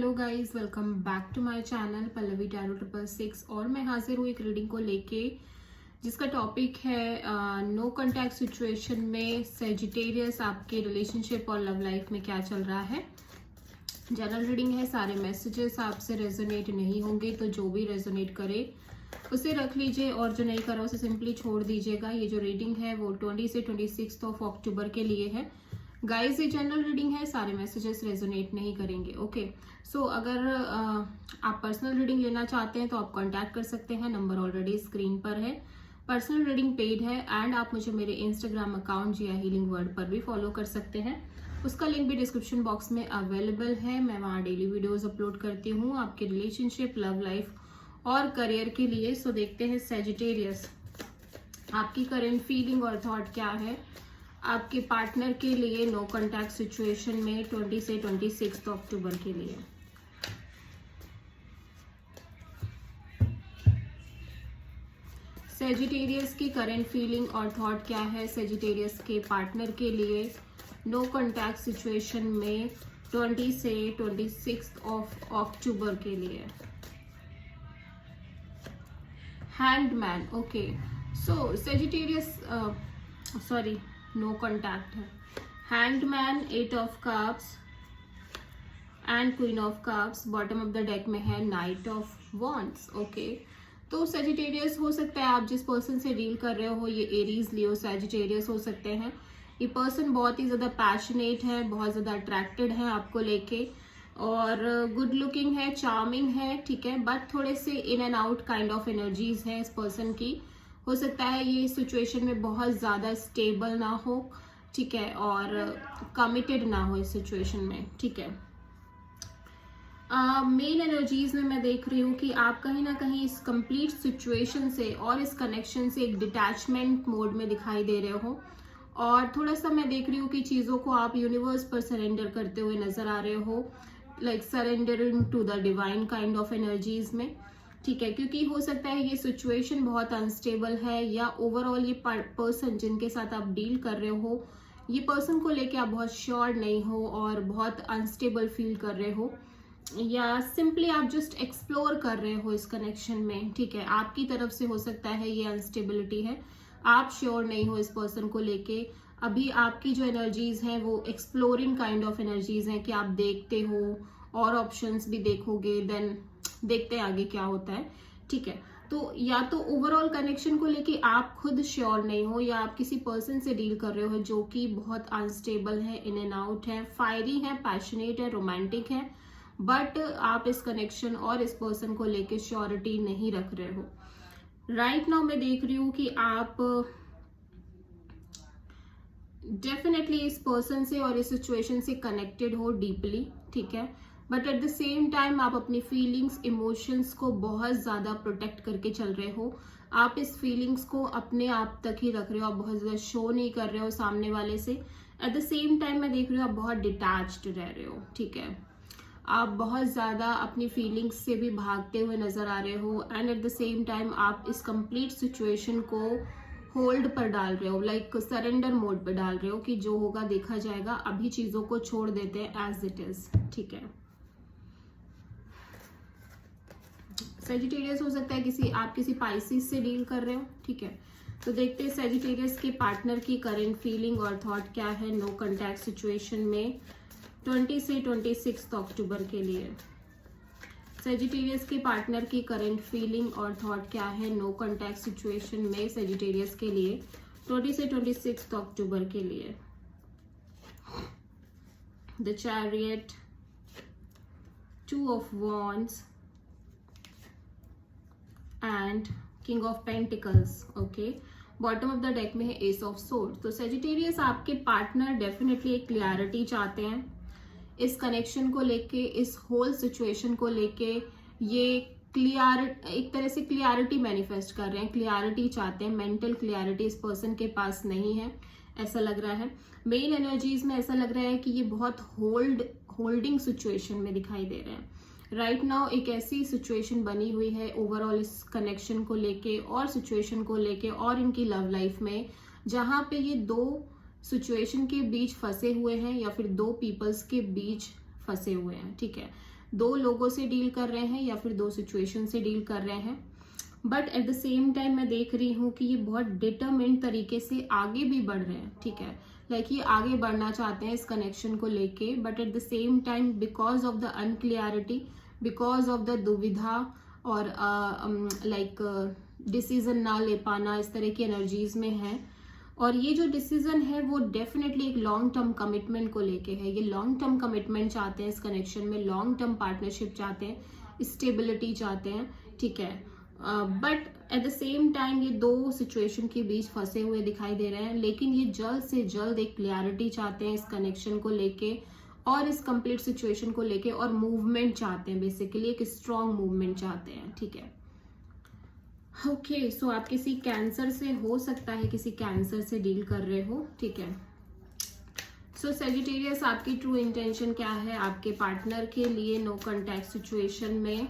Hello guys, welcome back to my channel Pallavi tarot 666। और मैं हाजिर हूँ एक रीडिंग को लेके जिसका टॉपिक है नो कांटेक्ट सिचुएशन में सेजिटेरियस आपके रिलेशनशिप और लव लाइफ में क्या चल रहा है। जनरल रीडिंग है, सारे मैसेजेस आपसे रेजोनेट नहीं होंगे, तो जो भी रेजोनेट करे उसे रख लीजिए और जो नहीं करा उसे सिंपली छोड़ दीजिएगा। ये जो रीडिंग है वो 20 से 26 ऑफ अक्टूबर के लिए है। गाइस, ये जनरल रीडिंग है, सारे मैसेजेस रेजोनेट नहीं करेंगे। ओके, सो अगर आप पर्सनल रीडिंग लेना चाहते हैं तो आप कांटेक्ट कर सकते हैं, नंबर ऑलरेडी स्क्रीन पर है। पर्सनल रीडिंग पेड है एंड आप मुझे मेरे इंस्टाग्राम अकाउंट जिया हीलिंग वर्ड पर भी फॉलो कर सकते हैं। उसका लिंक भी डिस्क्रिप्शन बॉक्स में अवेलेबल है। मैं वहाँ डेली वीडियोज अपलोड करती हूँ आपके रिलेशनशिप, लव लाइफ और करियर के लिए। सो देखते हैं सेजिटेरियस, आपकी करंट फीलिंग और थॉट क्या है आपके पार्टनर के लिए नो कांटेक्ट सिचुएशन में 20 से 26 अक्टूबर के लिए। सेजिटेरियस की करंट फीलिंग और थॉट क्या है सेजिटेरियस के पार्टनर के लिए नो कांटेक्ट सिचुएशन में 20 से 26 ऑफ अक्टूबर के लिए। हैंडमैन, ओके, सो सेजिटेरियस सॉरी नो कांटेक्ट है। Handman, 8 of cups and queen of cups. Bottom of the deck में है नाइट ऑफ वॉन्ड्स। ओके, तो सेजिटेरियस हो सकता है आप जिस पर्सन से डील कर रहे हो ये एरीज, लियो, सेजिटेरियस हो सकते हैं। ये पर्सन बहुत ही ज्यादा पैशनेट है, बहुत ज्यादा अट्रैक्टेड है आपको लेके और गुड लुकिंग है, चार्मिंग है, ठीक है, बट थोड़े से in and out kind of energies है इस पर्सन की। हो सकता है ये सिचुएशन में बहुत ज्यादा स्टेबल ना हो, ठीक है, और कमिटेड ना हो इस सिचुएशन में, ठीक है। मेन एनर्जीज में मैं देख रही हूँ कि आप कहीं ना कहीं इस कंप्लीट सिचुएशन से और इस कनेक्शन से एक डिटैचमेंट मोड में दिखाई दे रहे हो और थोड़ा सा मैं देख रही हूँ कि चीजों को आप यूनिवर्स पर सरेंडर करते हुए नजर आ रहे हो, like surrendering to the divine kind of energies में, ठीक है, क्योंकि हो सकता है ये सिचुएशन बहुत अनस्टेबल है या ओवरऑल ये पर्सन जिनके साथ आप डील कर रहे हो ये पर्सन को लेके आप बहुत श्योर नहीं हो और बहुत अनस्टेबल फील कर रहे हो या सिंपली आप जस्ट एक्सप्लोर कर रहे हो इस कनेक्शन में, ठीक है। आपकी तरफ से हो सकता है ये अनस्टेबिलिटी है, आप श्योर नहीं हो इस पर्सन को लेके। अभी आपकी जो एनर्जीज हैं वो एक्सप्लोरिंग काइंड ऑफ एनर्जीज हैं कि आप देखते हो और ऑप्शंस भी देखोगे, देन देखते हैं आगे क्या होता है, ठीक है। तो या तो ओवरऑल कनेक्शन को लेके आप खुद श्योर नहीं हो या आप किसी पर्सन से डील कर रहे हो जो कि बहुत अनस्टेबल है, इन एंड आउट है, फायरी है, पैशनेट है, रोमांटिक है, बट आप इस कनेक्शन और इस पर्सन को लेके श्योरिटी नहीं रख रहे हो। राइट नाउ मैं देख रही हूँ कि आप डेफिनेटली इस पर्सन से और इस सिचुएशन से कनेक्टेड हो डीपली, ठीक है, but at the same time आप अपनी फीलिंग्स, इमोशंस को बहुत ज्यादा प्रोटेक्ट करके चल रहे हो। आप इस फीलिंग्स को अपने आप तक ही रख रहे हो, आप बहुत ज्यादा शो नहीं कर रहे हो सामने वाले से। एट द सेम टाइम मैं देख रही हूँ आप बहुत डिटैच्ड रह रहे हो, ठीक है, आप बहुत ज्यादा अपनी फीलिंग्स से भी भागते हुए नजर आ रहे हो and eight the same time आप इस कंप्लीट सिचुएशन को होल्ड पर डाल रहे हो, लाइक सरेंडर मोड पर डाल रहे हो कि जो होगा देखा जाएगा, अभी चीजों को छोड़ देते हैं एज इट इज, ठीक है। सेजिटेरियस हो सकता है आप किसी पाइसिस से डील कर रहे हो, ठीक है। तो देखते हैं सेजिटेरियस के पार्टनर की करंट फीलिंग और थॉट क्या है नो कांटेक्ट सिचुएशन में 20 से 26 अक्टूबर के लिए। सेजिटेरियस के पार्टनर की करंट फीलिंग और थॉट क्या है नो कांटेक्ट सिचुएशन में सेजिटेरियस के लिए 20 से 26 अक्टूबर के लिए। The chariot, 2 of wands and king of pentacles. Okay, bottom of the deck में है एस ऑफ सोर्ड। तो सेजिटेरियस आपके पार्टनर डेफिनेटली एक क्लियरिटी चाहते हैं इस कनेक्शन को लेके, इस होल सिचुएशन को लेके। ये एक तरह से क्लियरिटी मैनिफेस्ट कर रहे हैं, क्लियरिटी चाहते हैं, मेंटल क्लियरिटी इस पर्सन के पास नहीं है ऐसा लग रहा है। मेन एनर्जीज में ऐसा लग रहा है कि ये बहुत होल्डिंग सिचुएशन में दिखाई दे रहे हैं। राइट नाउ एक ऐसी सिचुएशन बनी हुई है ओवरऑल इस कनेक्शन को लेके और सिचुएशन को लेके और इनकी लव लाइफ में, जहां पे ये दो सिचुएशन के बीच फंसे हुए हैं या फिर दो पीपल्स के बीच फंसे हुए हैं, ठीक है। दो लोगों से डील कर रहे हैं या फिर दो सिचुएशन से डील कर रहे हैं। But at the same time मैं देख रही हूँ कि ये बहुत डिटरमिन्ड तरीके से आगे भी बढ़ रहे हैं, ठीक है। लाइक ये आगे बढ़ना चाहते हैं इस कनेक्शन को लेके, but at the same time because of the unclearity, because of the दुविधा और लाइक डिसीजन ना ले पाना, इस तरह की एनर्जीज में है। और ये जो डिसीजन है वो डेफिनेटली एक लॉन्ग टर्म कमिटमेंट को लेके है। ये लॉन्ग टर्म कमिटमेंट चाहते हैं इस कनेक्शन में, लॉन्ग टर्म पार्टनरशिप चाहते हैं, स्टेबिलिटी चाहते हैं, ठीक है। But at the same time ये दो सिचुएशन के बीच फंसे हुए दिखाई दे रहे हैं, लेकिन ये जल्द से जल्द एक क्लियरिटी चाहते हैं इस कनेक्शन को लेके और इस कंप्लीट सिचुएशन को लेके, और मूवमेंट चाहते हैं, बेसिकली एक स्ट्रॉन्ग मूवमेंट चाहते हैं, ठीक है। ओके, सो आप किसी कैंसर से, हो सकता है किसी कैंसर से डील कर रहे हो, ठीक है। सो सेजिटेरियस, आपकी ट्रू इंटेंशन क्या है आपके पार्टनर के लिए नो कॉन्टैक्ट सिचुएशन में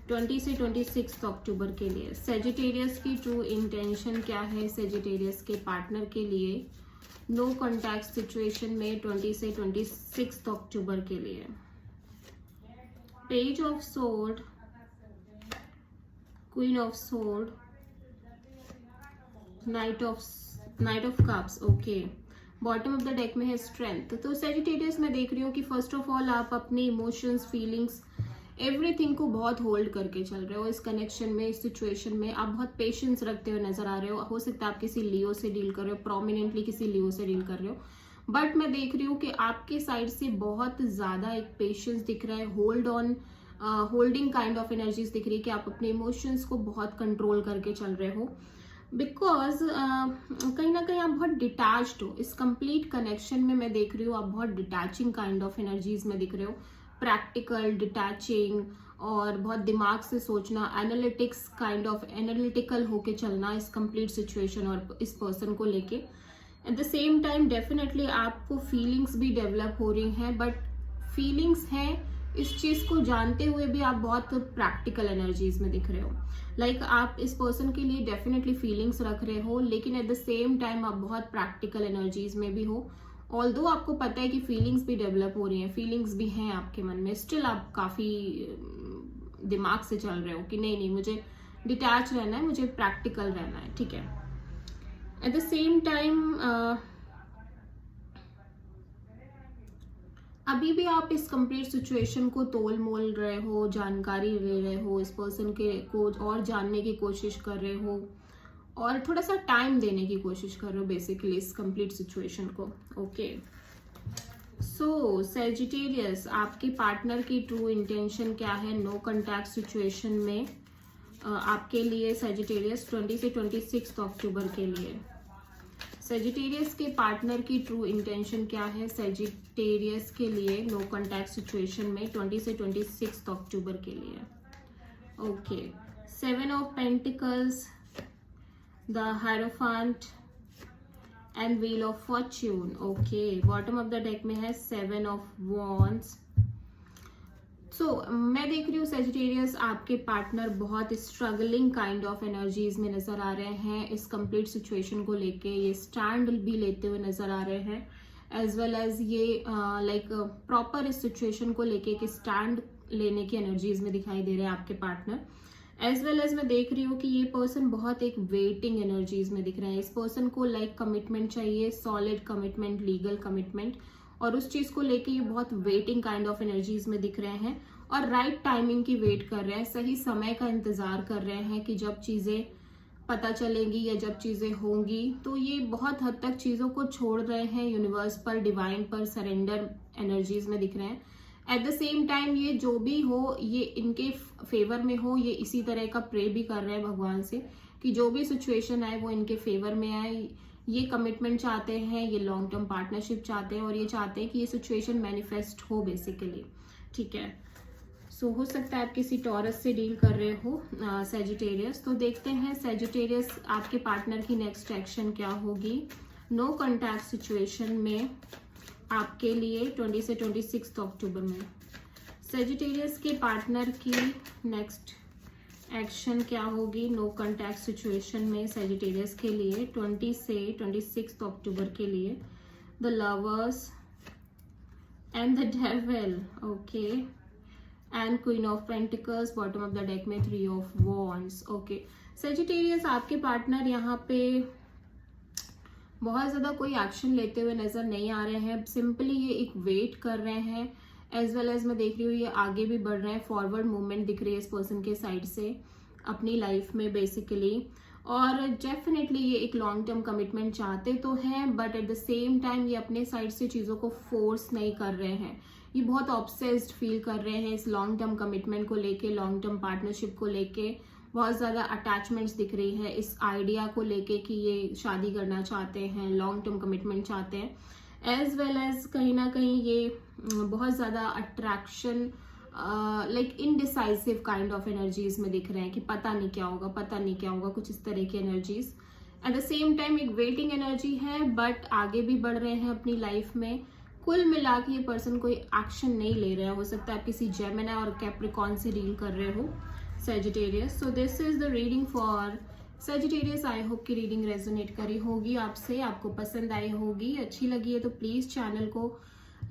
20 से 26 अक्टूबर के लिए? सेजिटेरियस की ट्रू इंटेंशन क्या है सेजिटेरियस के पार्टनर के लिए नो कॉन्टैक्ट सिचुएशन में 20 से 26 अक्टूबर के लिए? Page of sword, queen of sword, night of cups, okay. Bottom of the deck में है स्ट्रेंथ। तो सेजिटेरियस मैं देख रही हूँ कि फर्स्ट ऑफ ऑल आप अपने इमोशंस, फीलिंग्स, एवरीथिंग को बहुत होल्ड करके चल रहे हो इस कनेक्शन में, इस सिचुएशन में। आप बहुत पेशेंस रखते हुए नजर आ रहे हो सकता है आप किसी लियो से डील कर रहे हो, प्रोमिनेंटली किसी लियो से डील कर रहे हो। बट मैं देख रही हूँ कि आपके साइड से बहुत ज्यादा एक पेशेंस दिख रहा है, होल्डिंग काइंड ऑफ एनर्जीज दिख रही है कि आप अपने इमोशंस को बहुत कंट्रोल करके चल रहे हो, बिकॉज कहीं ना कहीं आप बहुत डिटैच्ड हो इस कंप्लीट कनेक्शन में। मैं देख रही हूँ आप बहुत डिटैचिंग काइंड ऑफ एनर्जीज में दिख रहे हो, प्रैक्टिकल, डिटैचिंग, और बहुत दिमाग से सोचना, एनालिटिक्स काइंड ऑफ, एनालिटिकल होके चलना इस कंप्लीट सिचुएशन और इस पर्सन को लेके। Eight the same time definitely आपको फीलिंग्स भी डेवलप हो रही हैं, बट फीलिंग्स हैं इस चीज को जानते हुए भी आप बहुत प्रैक्टिकल एनर्जीज में दिख रहे हो। लाइक आप इस पर्सन के लिए डेफिनेटली फीलिंग्स रख रहे हो, लेकिन एट द सेम टाइम आप बहुत प्रैक्टिकल एनर्जीज में भी हो। ऑल्दो आपको पता है कि फीलिंग्स भी डेवलप हो रही हैं, फीलिंग्स भी हैं आपके मन में, स्टिल आप काफी दिमाग से चल रहे हो कि नहीं मुझे डिटैच रहना है, मुझे प्रैक्टिकल रहना है, ठीक है। एट द सेम टाइम अभी भी आप इस कंप्लीट सिचुएशन को तोल मोल रहे हो, जानकारी ले रहे हो, इस पर्सन को और जानने की कोशिश कर रहे हो, और थोड़ा सा टाइम देने की कोशिश कर रहे हो बेसिकली इस कंप्लीट सिचुएशन को, ओके। सो सेजिटेरियस, आपके पार्टनर की ट्रू इंटेंशन क्या है नो कॉन्टैक्ट सिचुएशन में आपके लिए सेजिटेरियस 20 से 26 अक्टूबर के लिए? सेजिटेरियस के पार्टनर की ट्रू इंटेंशन क्या है सेजिटेरियस के लिए नो कॉन्टैक्ट सिचुएशन में 20 से 26 अक्टूबर के लिए? Okay, 7 of pentacles, the hierophant and wheel of Fortune, okay. Bottom of the deck में है 7 ऑफ वॉन्ड्स। सो मैं देख रही हूँ सेजिटेरियस आपके पार्टनर बहुत स्ट्रगलिंग काइंड ऑफ एनर्जीज में नजर आ रहे हैं इस कंप्लीट सिचुएशन को लेके। ये स्टैंड भी लेते हुए नजर आ रहे हैं, एज वेल एज ये लाइक प्रॉपर इस सिचुएशन को लेके कि स्टैंड लेने की एनर्जीज में दिखाई दे रहे हैं आपके पार्टनर। एज वेल एज मैं देख रही हूँ कि ये पर्सन बहुत एक वेटिंग एनर्जीज में दिख रहे हैं। इस पर्सन को लाइक कमिटमेंट चाहिए, सॉलिड कमिटमेंट, लीगल कमिटमेंट, और उस चीज को लेके ये बहुत वेटिंग काइंड ऑफ एनर्जीज में दिख रहे हैं और राइट टाइमिंग की वेट कर रहे हैं, सही समय का इंतजार कर रहे हैं कि जब चीजें पता चलेंगी या जब चीजें होंगी। तो ये बहुत हद तक चीजों को छोड़ रहे हैं, यूनिवर्स पर, डिवाइन पर सरेंडर एनर्जीज में दिख रहे हैं। एट द सेम टाइम ये जो भी हो ये इनके फेवर में हो, ये इसी तरह का प्रे भी कर रहे हैं भगवान से कि जो भी सिचुएशन आए वो इनके फेवर में आए। ये कमिटमेंट चाहते हैं, ये लॉन्ग टर्म पार्टनरशिप चाहते हैं, और ये चाहते हैं कि ये सिचुएशन मैनिफेस्ट हो बेसिकली, ठीक है। सो हो सकता है आप किसी टॉरस से डील कर रहे हो सेजिटेरियस। तो देखते हैं सेजिटेरियस आपके पार्टनर की नेक्स्ट एक्शन क्या होगी नो कॉन्टैक्ट सिचुएशन में आपके लिए 20 से 26 अक्टूबर में। सेजिटेरियस के पार्टनर की नेक्स्ट एक्शन क्या होगी नो कॉन्टैक्ट सिचुएशन में सेजिटेरियस के लिए 20 से 26 अक्टूबर के लिए? The lovers and the devil, okay. And queen of pentacles, bottom of the deck में 3 ऑफ वॉन्ड्स। ओके सेजिटेरियस, आपके पार्टनर यहाँ पे बहुत ज़्यादा कोई एक्शन लेते हुए नज़र नहीं आ रहे हैं, सिंपली ये एक वेट कर रहे हैं। एज वेल एज मैं देख रही हूँ ये आगे भी बढ़ रहे हैं, फॉरवर्ड मूवमेंट दिख रही है इस पर्सन के साइड से अपनी लाइफ में बेसिकली। और डेफिनेटली ये एक लॉन्ग टर्म कमिटमेंट चाहते तो हैं, but at the same time ये अपने साइड से चीज़ों को फोर्स नहीं कर रहे हैं। ये बहुत ऑब्सेस्ड फील कर रहे हैं इस लॉन्ग टर्म कमिटमेंट को लेके, लॉन्ग टर्म पार्टनरशिप को लेके। बहुत ज़्यादा अटैचमेंट्स दिख रही है इस आइडिया को लेके कि ये शादी करना चाहते हैं, लॉन्ग टर्म कमिटमेंट चाहते हैं। एज वेल एज कहीं ना कहीं ये बहुत ज़्यादा attraction, like indecisive kind of energies में दिख रहे हैं कि पता नहीं क्या होगा, पता नहीं क्या होगा, कुछ इस तरह की energies. Eight the same time एक वेटिंग एनर्जी है, बट आगे भी बढ़ रहे हैं अपनी लाइफ में। कुल मिला के ये पर्सन कोई एक्शन नहीं ले रहे हैं। हो सकता है आप किसी जेमिनी और कैप्रिकॉर्न से डील कर रहे हो Sagittarius. So this is the reading for Sagittarius. I hope की रीडिंग रेजोनेट करी होगी आपसे, आपको पसंद आई होगी। अच्छी लगी है तो प्लीज़ चैनल को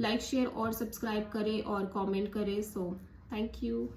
लाइक, शेयर और सब्सक्राइब करें और कमेंट करें। So thank you.